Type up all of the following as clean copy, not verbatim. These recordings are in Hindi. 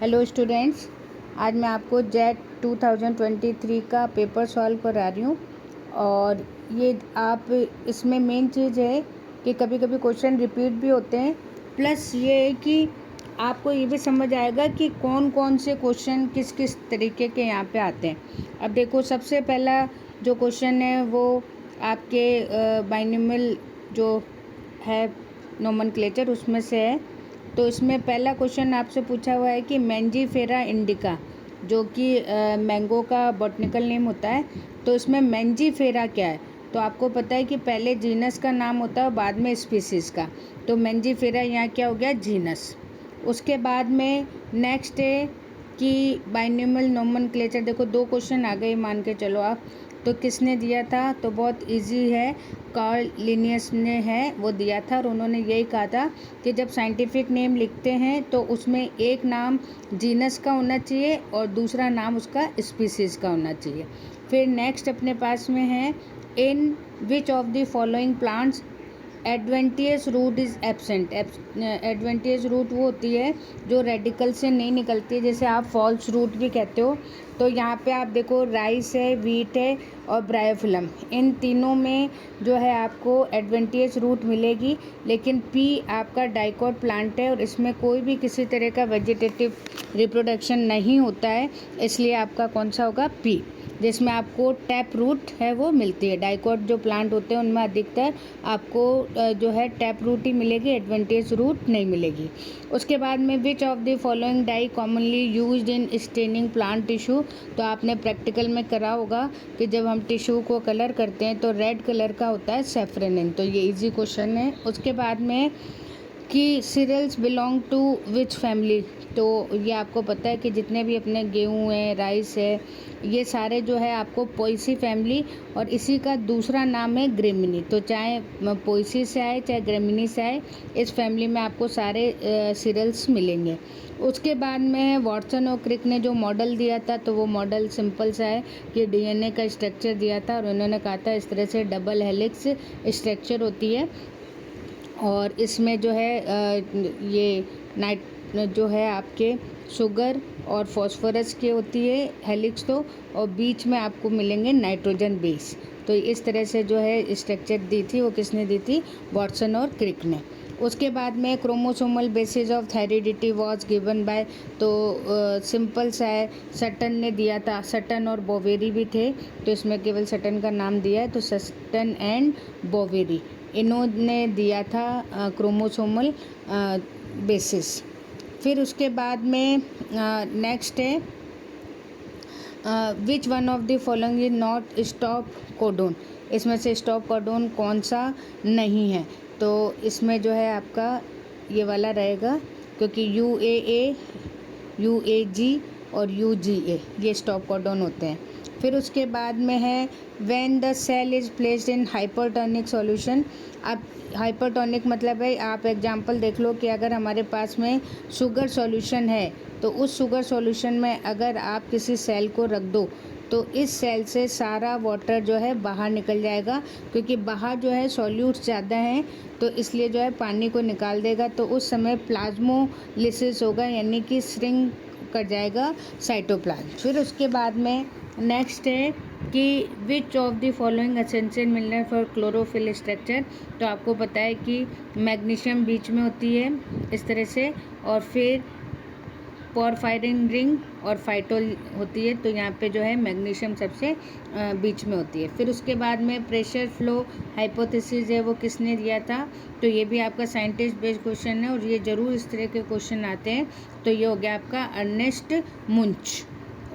हेलो स्टूडेंट्स, आज मैं आपको जेट 2023 का पेपर सॉल्व करा रही हूँ। और ये आप इसमें मेन चीज़ है कि कभी कभी क्वेश्चन रिपीट भी होते हैं, प्लस ये है कि आपको ये भी समझ आएगा कि कौन कौन से क्वेश्चन किस किस तरीके के यहाँ पे आते हैं। अब देखो, सबसे पहला जो क्वेश्चन है वो आपके बाइनोमियल जो है नोमेनक्लेचर उसमें से है। तो इसमें पहला क्वेश्चन आपसे पूछा हुआ है कि मैंजीफेरा इंडिका, जो कि मैंगो का बॉटनिकल नेम होता है, तो इसमें मैंजीफेरा क्या है। तो आपको पता है कि पहले जीनस का नाम होता है बाद में स्पीसीज़ का, तो मैंजीफेरा यहाँ क्या हो गया, जीनस। उसके बाद में नेक्स्ट है कि बाइनोमियल नोमेनक्लेचर। देखो, दो क्वेश्चन आ गए, मान के चलो आप। तो किसने दिया था, तो बहुत इजी है, कार्ल लिनियस ने है वो दिया था। और उन्होंने यही कहा था कि जब साइंटिफिक नेम लिखते हैं तो उसमें एक नाम जीनस का होना चाहिए और दूसरा नाम उसका स्पीसीज़ का होना चाहिए। फिर नेक्स्ट अपने पास में है, in which of the following plants adventitious root is absent. Adventitious root वो होती है जो रेडिकल से नहीं निकलती है, जैसे आप फॉल्स रूट भी कहते हो। तो यहाँ पे आप देखो, राइस है, वीट है और ब्रायोफिलम, इन तीनों में जो है आपको एडवेंटियस रूट मिलेगी। लेकिन पी आपका डाइकॉट प्लांट है और इसमें कोई भी किसी तरह का वेजिटेटिव रिप्रोडक्शन नहीं होता है, इसलिए आपका कौन सा होगा, पी, जिसमें आपको टैप रूट है वो मिलती है। डाइकॉट जो प्लांट होते हैं उनमें अधिकतर आपको जो है टैप रूट ही मिलेगी, एडवेंटियस रूट नहीं मिलेगी। उसके बाद में which of the following dye commonly used in staining plant tissue. तो आपने प्रैक्टिकल में करा होगा कि जब हम टिश्यू को कलर करते हैं तो रेड कलर का होता है सैफरनिन। तो ये इजी क्वेश्चन है। उसके बाद में कि cereals belong to which family. तो ये आपको पता है कि जितने भी अपने गेहूँ हैं, राइस है, ये सारे जो है आपको पोएसी फैमिली, और इसी का दूसरा नाम है ग्रेमिनी। तो चाहे पोएसी से आए चाहे ग्रेमिनी से आए, इस फैमिली में आपको सारे सीरियल्स मिलेंगे। उसके बाद में वॉटसन और क्रिक ने जो मॉडल दिया था, तो वो मॉडल सिंपल सा है कि डीएनए का स्ट्रक्चर दिया था और उन्होंने कहा था इस तरह से डबल हेलिक्स स्ट्रक्चर होती है। और इसमें जो है ये नाइट जो है आपके शुगर और फॉस्फोरस की होती है हेलिक्स, तो और बीच में आपको मिलेंगे नाइट्रोजन बेस। तो इस तरह से जो है स्ट्रक्चर दी थी, वो किसने दी थी, वॉटसन और क्रिक ने। उसके बाद में chromosomal basis of heredity was given by, तो सिंपल सा है, सटन ने दिया था। सटन और बोवेरी भी थे, तो इसमें केवल सटन का नाम दिया है, तो सटन एंड बोवेरी इन्होंने दिया था क्रोमोसोमल बेसिस। फिर उसके बाद में नेक्स्ट है which one of the following is not stop codon. इसमें से स्टॉप कोडोन कौन सा नहीं है, तो इसमें जो है आपका ये वाला रहेगा, क्योंकि UAA, UAG और UGA ये स्टॉप कोडोन होते हैं। फिर उसके बाद में है when the cell is placed in hypertonic solution. अब हाइपरटोनिक मतलब है, आप एग्जांपल देख लो कि अगर हमारे पास में शुगर सॉल्यूशन है, तो उस शुगर सॉल्यूशन में अगर आप किसी सेल को रख दो तो इस सेल से सारा वाटर जो है बाहर निकल जाएगा, क्योंकि बाहर जो है सॉल्यूट्स ज़्यादा हैं, तो इसलिए जो है पानी को निकाल देगा। तो उस समय प्लाज्मोलिसिस होगा, यानी कि श्रिंक कर जाएगा साइटोप्लाज्म। फिर उसके बाद में नेक्स्ट है कि विच of the following essential mineral for chlorophyll structure. तो आपको पता है कि मैग्नीशियम बीच में होती है इस तरह से, और फिर पोरफायरिन रिंग और फाइटोल होती है, तो यहाँ पे जो है मैग्नीशियम सबसे बीच में होती है। फिर उसके बाद में प्रेशर फ्लो हाइपोथेसिस है, वो किसने दिया था, तो ये भी आपका साइंटिस्ट बेस्ड क्वेश्चन है और ये ज़रूर इस तरह के क्वेश्चन आते हैं। तो ये हो गया आपका अर्नेस्ट मुंच।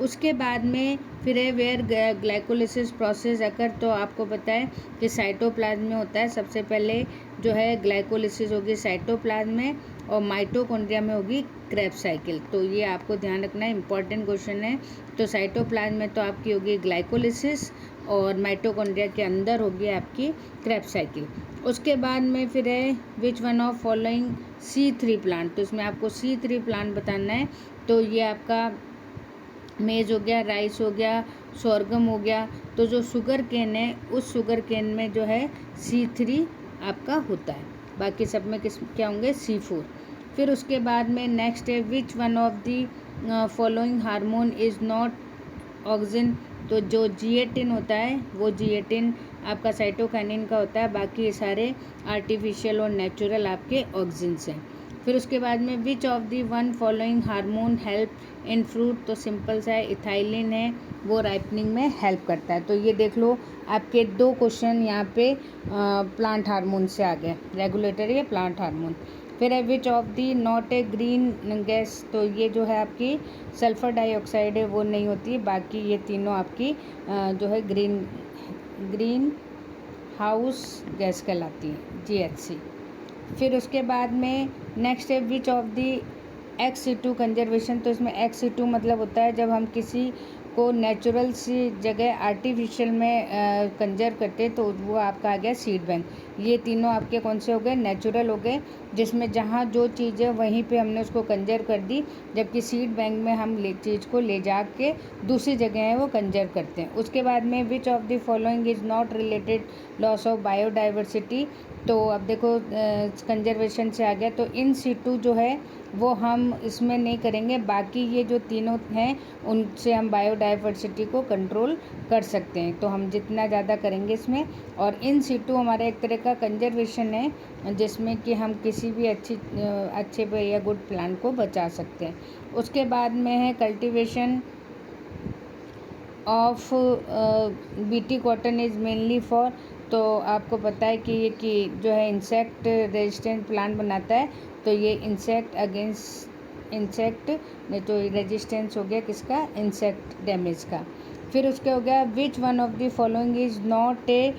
उसके बाद में फिर है वेयर ग्लाइकोलिसिस प्रोसेस अकर। तो आपको पता है कि साइटोप्लाज्म में होता है, सबसे पहले जो है ग्लाइकोलिसिस होगी साइटोप्लाज्म में, और माइटोकॉन्ड्रिया में होगी क्रेब्स साइकिल। तो ये आपको ध्यान रखना है, इंपॉर्टेंट क्वेश्चन है। तो साइटोप्लाज्म में तो आपकी होगी ग्लाइकोलिसिस और माइटोकॉन्ड्रिया के अंदर होगी आपकी क्रेब्स साइकिल। उसके बाद में फिर है which one of following C3 plant. तो इसमें आपको C3 प्लांट बताना है। तो ये आपका मेज हो गया, राइस हो गया, सोरगम हो गया। तो जो शुगर केन है, उस शुगर केन में जो है C3 आपका होता है, बाकी सब में किस क्या होंगे, C4। फिर उसके बाद में नेक्स्ट है which one of the following hormone is not auxin. तो जो जीएटिन होता है वो जीएटिन आपका साइटोकाइनिन का होता है, बाकी ये सारे आर्टिफिशियल और नेचुरल आपके ऑक्सिन्स हैं। फिर उसके बाद में which of the one following hormone help in fruit. तो सिंपल सा है, इथाइलिन है, वो राइपनिंग में हेल्प करता है। तो ये देख लो आपके 2 क्वेश्चन यहाँ पे प्लांट हार्मोन से आ गए, रेगुलेटरी या प्लांट हार्मोन। फिर है विच of the not a green gas. तो ये जो है आपकी सल्फ़र डाइऑक्साइड है, वो नहीं होती है, बाकी ये तीनों आपकी जो है ग्रीन हाउस गैस कहलाती है, GHC। फिर उसके बाद में नेक्स्ट है विच ऑफ दी ex-situ कंजर्वेशन। तो इसमें ex-situ मतलब होता है जब हम किसी को नेचुरल सी जगह आर्टिफिशियल में कंजर्व करते तो वो आपका आ गया सीड बैंक। ये तीनों आपके कौन से हो गए, नेचुरल हो गए, जिसमें जहाँ जो चीज़ है वहीं पे हमने उसको कंजर्व कर दी, जबकि सीड बैंक में हम चीज़ को ले जा के दूसरी जगह है वो कंजर्व करते हैं। उसके बाद में which of the following is not related loss of biodiversity. तो अब देखो कंजर्वेशन से आ गया, तो इन सीटू जो है वो हम इसमें नहीं करेंगे, बाकी ये जो तीनों हैं उनसे हम बायोडाइवर्सिटी को कंट्रोल कर सकते हैं, तो हम जितना ज़्यादा करेंगे इसमें। और इन सीटू हमारा एक तरह का कंजर्वेशन है जिसमें कि हम किसी भी अच्छे पे या गुड प्लांट को बचा सकते हैं। उसके बाद में है cultivation of BT cotton is mainly for. तो आपको पता है कि जो है इंसेक्ट रेजिस्टेंट प्लांट बनाता है, तो ये इंसेक्ट तो रेजिस्टेंस हो गया किसका, इंसेक्ट डैमेज का। फिर उसके हो गया which one of the following is not a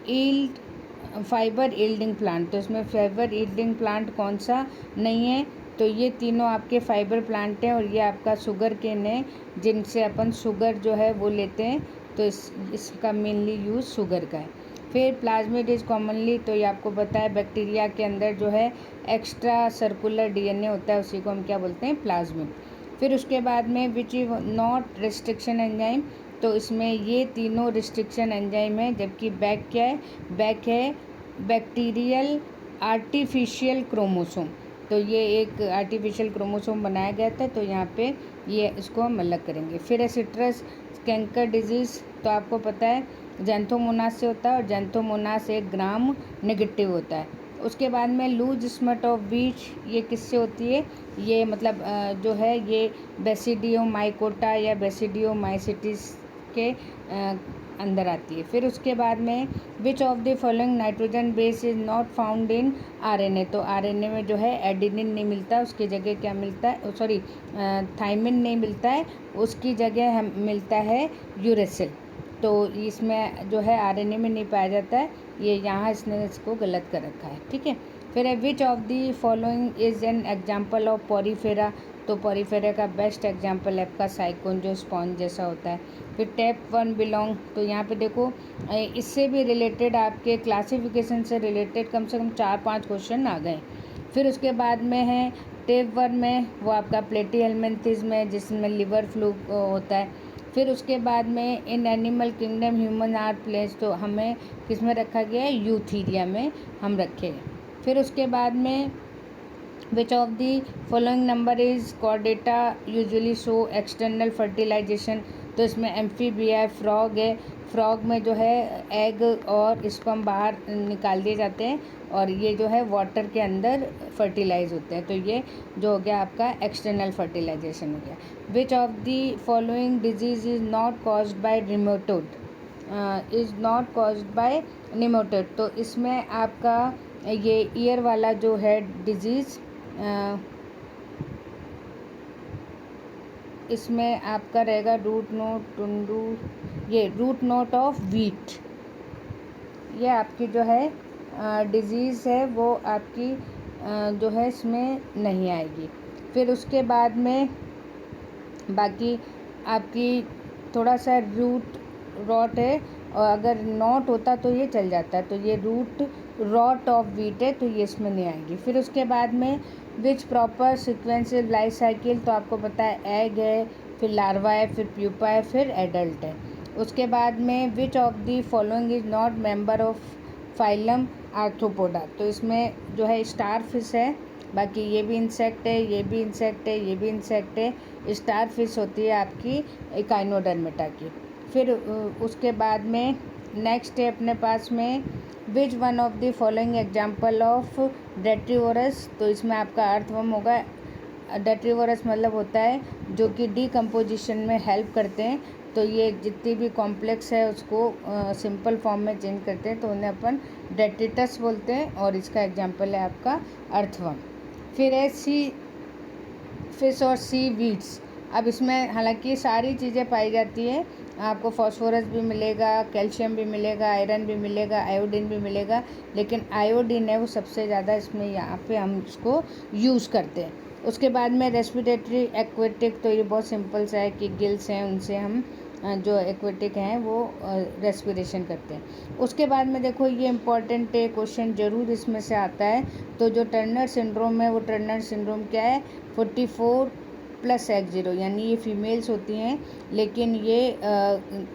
yield fibre yielding plant. तो इसमें फाइबर ईल्डिंग प्लांट कौन सा नहीं है, तो ये तीनों आपके फाइबर प्लांट हैं और ये आपका शुगर केन है, जिनसे अपन शुगर जो है वो लेते हैं, तो इसका मेनली यूज़ शुगर का है। फिर प्लाज्मिड इज़ कॉमनली, तो ये आपको पता है बैक्टीरिया के अंदर जो है एक्स्ट्रा सर्कुलर डीएनए होता है, उसी को हम क्या बोलते हैं, प्लाज्मिड। फिर उसके बाद में which is not restriction enzyme. तो इसमें ये तीनों रिस्ट्रिक्शन एंजाइम है, जबकि बैक क्या है, बैक है बैक्टीरियल आर्टिफिशियल क्रोमोसोम। तो ये एक आर्टिफिशियल क्रोमोसोम बनाया गया था, तो यहाँ पे ये इसको हम अलग करेंगे। फिर है सिट्रस कैंकर डिजीज़। तो आपको पता है जैंथोमोनास से होता है, और जैंथोमोनास एक ग्राम नेगेटिव होता है। उसके बाद में लूज स्मट ऑफ बीच, ये किससे होती है, ये मतलब जो है ये बेसिडियोमाइकोटा या बेसिडियोमाइसिटिस के अंदर आती है। फिर उसके बाद में which of the following nitrogen base is not found in RNA. तो आरएनए में जो है एडिनिन नहीं मिलता, उसकी जगह क्या मिलता है, सॉरी थाइमिन नहीं मिलता है, उसकी जगह हम मिलता है यूरेसिल। तो इसमें जो है आरएनए में नहीं पाया जाता है, ये यहाँ इसने इसको गलत कर रखा है, ठीक है। फिर है विच of the following is an example of Porifera. तो पॉरीफेरा का बेस्ट एग्जाम्पल है आपका साइकोन, जो स्पॉन्ज जैसा होता है। फिर टैप 1 बिलोंग, तो यहाँ पे देखो इससे भी रिलेटेड आपके क्लासिफिकेशन से रिलेटेड कम से कम 4-5 क्वेश्चन आ गए। फिर उसके बाद में है टेप 1 में वो आपका प्लेटीहेल्मिन्थिज़म है, जिसमें लिवर फ्लू होता है। फिर उसके बाद में in animal kingdom human are place, तो हमें किस में रखा गया है, यूथीरिया में हम रखे हैं। फिर उसके बाद में which of the following number is chordata usually show external fertilisation. तो इसमें एम्फीबिया फ्रॉग है, फ्रॉग में जो है एग और स्पर्म बाहर निकाल दिए जाते हैं, और ये जो है वाटर के अंदर फर्टिलाइज होते हैं, तो ये जो हो गया आपका एक्सटर्नल फर्टिलाइजेशन हो गया। Which of the following disease is not caused by nematode. तो इसमें आपका ये ईयर वाला जो है डिजीज़, इसमें आपका रहेगा रूट नोट ऑफ वीट। ये आपकी जो है डिजीज़ है वो आपकी जो है इसमें नहीं आएगी। फिर उसके बाद में बाकी आपकी थोड़ा सा रूट रॉट है, और अगर नॉट होता तो ये चल जाता है, तो ये रूट रॉट ऑफ वीट है, तो ये इसमें नहीं आएगी। फिर उसके बाद में विच प्रॉपर सिक्वेंस लाइफ साइकिल। तो आपको पता है एग है, फिर लार्वा है, फिर प्यूपा है, फिर एडल्ट है। उसके बाद में which of the following is not member of phylum arthropoda. तो इसमें जो है स्टार फिश है, बाकी ये भी इंसेक्ट है, ये भी इंसेक्ट है, ये भी इंसेक्ट है। स्टार फिश होती है आपकी एकाइनोडर्मेटा की। फिर उसके बाद में नेक्स्ट है अपने पास में which one of the following example of detritivores. तो इसमें आपका अर्थवर्म होगा। डेट्रीवोरस मतलब होता है जो कि डीकम्पोजिशन में हेल्प करते हैं। तो ये जितनी भी कॉम्प्लेक्स है उसको सिंपल फॉर्म में चेंज करते हैं, तो उन्हें अपन डेट्रिटस बोलते हैं। और इसका एग्जाम्पल है आपका अर्थवर्म। फिर है सी फिश और सी वीड्स। अब इसमें हालांकि सारी चीज़ें पाई जाती हैं, आपको फास्फोरस भी मिलेगा, कैल्शियम भी मिलेगा, आयरन भी मिलेगा, आयोडीन भी मिलेगा, लेकिन आयोडीन है वो सबसे ज़्यादा इसमें यहाँ पे हम इसको यूज़ करते हैं। उसके बाद में रेस्पिरेटरी एक्वेटिक, तो ये बहुत सिंपल सा है कि गिल्स हैं, उनसे हम जो एक्वेटिक हैं वो रेस्पिरेशन करते हैं। उसके बाद में देखो ये इम्पॉर्टेंट है, क्वेश्चन ज़रूर इसमें से आता है। तो जो टर्नर सिंड्रोम है वो टर्नर सिंड्रोम क्या है, 44+X0, यानी ये फीमेल्स होती हैं, लेकिन ये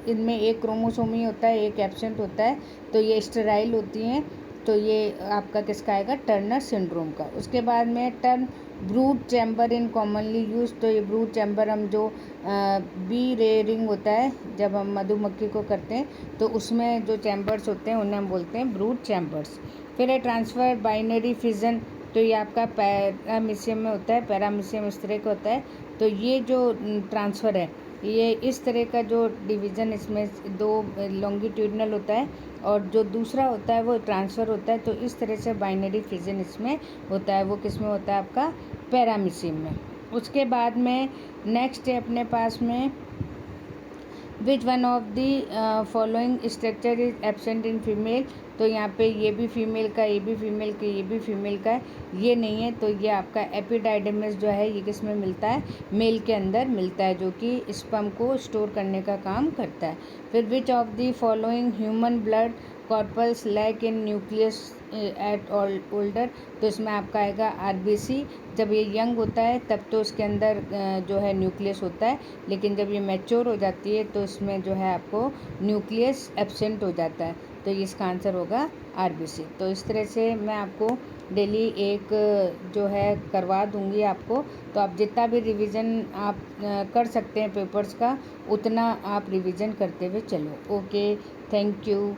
इनमें एक क्रोमोसोम ही होता है, एक एब्सेंट होता है, तो ये स्टेराइल होती हैं। तो ये आपका किसका आएगा, टर्नर सिंड्रोम का। उसके बाद में term brood chamber in commonly use. तो ये ब्रूड चैम्बर हम जो बी रेयरिंग होता है, जब हम मधुमक्खी को करते हैं तो उसमें जो चैम्बर्स होते हैं उन्हें हम बोलते हैं ब्रूड चैम्बर्स। फिर है ट्रांसफ़र बाइनरी फिजन। तो ये आपका पैरामीशियम में होता है, पैरामीशियम इस तरह का होता है। तो ये जो ट्रांसफ़र है, ये इस तरह का जो डिवीज़न इसमें दो लॉन्गिट्यूडनल होता है और जो दूसरा होता है वो ट्रांसफ़र होता है। तो इस तरह से बाइनरी फिजन इसमें होता है, वो किस में होता है, आपका पैरामीशियम में। उसके बाद में नेक्स्ट है अपने पास में which one of the following structure is absent in female. तो यहाँ पे ये भी फीमेल का, ये भी फीमेल का, ये भी फीमेल का है, ये नहीं है। तो ये आपका एपिडाइडमिस जो है ये किस में मिलता है, मेल के अंदर मिलता है, जो कि स्पर्म को स्टोर करने का काम करता है। फिर which of the following human blood corpuscles lack in nucleus at older. तो इसमें आपका आएगा आरबीसी। जब ये यंग होता है तब तो इसके अंदर जो है न्यूक्लियस होता है, लेकिन जब ये मैच्योर हो जाती है तो इसमें जो है आपको न्यूक्लियस एब्सेंट हो जाता है। तो इसका आंसर होगा आरबीसी। तो इस तरह से मैं आपको डेली एक जो है करवा दूंगी आपको। तो आप जितना भी रिवीजन आप कर सकते हैं पेपर्स का, उतना आप रिवीजन करते हुए चलो। Okay, thank you.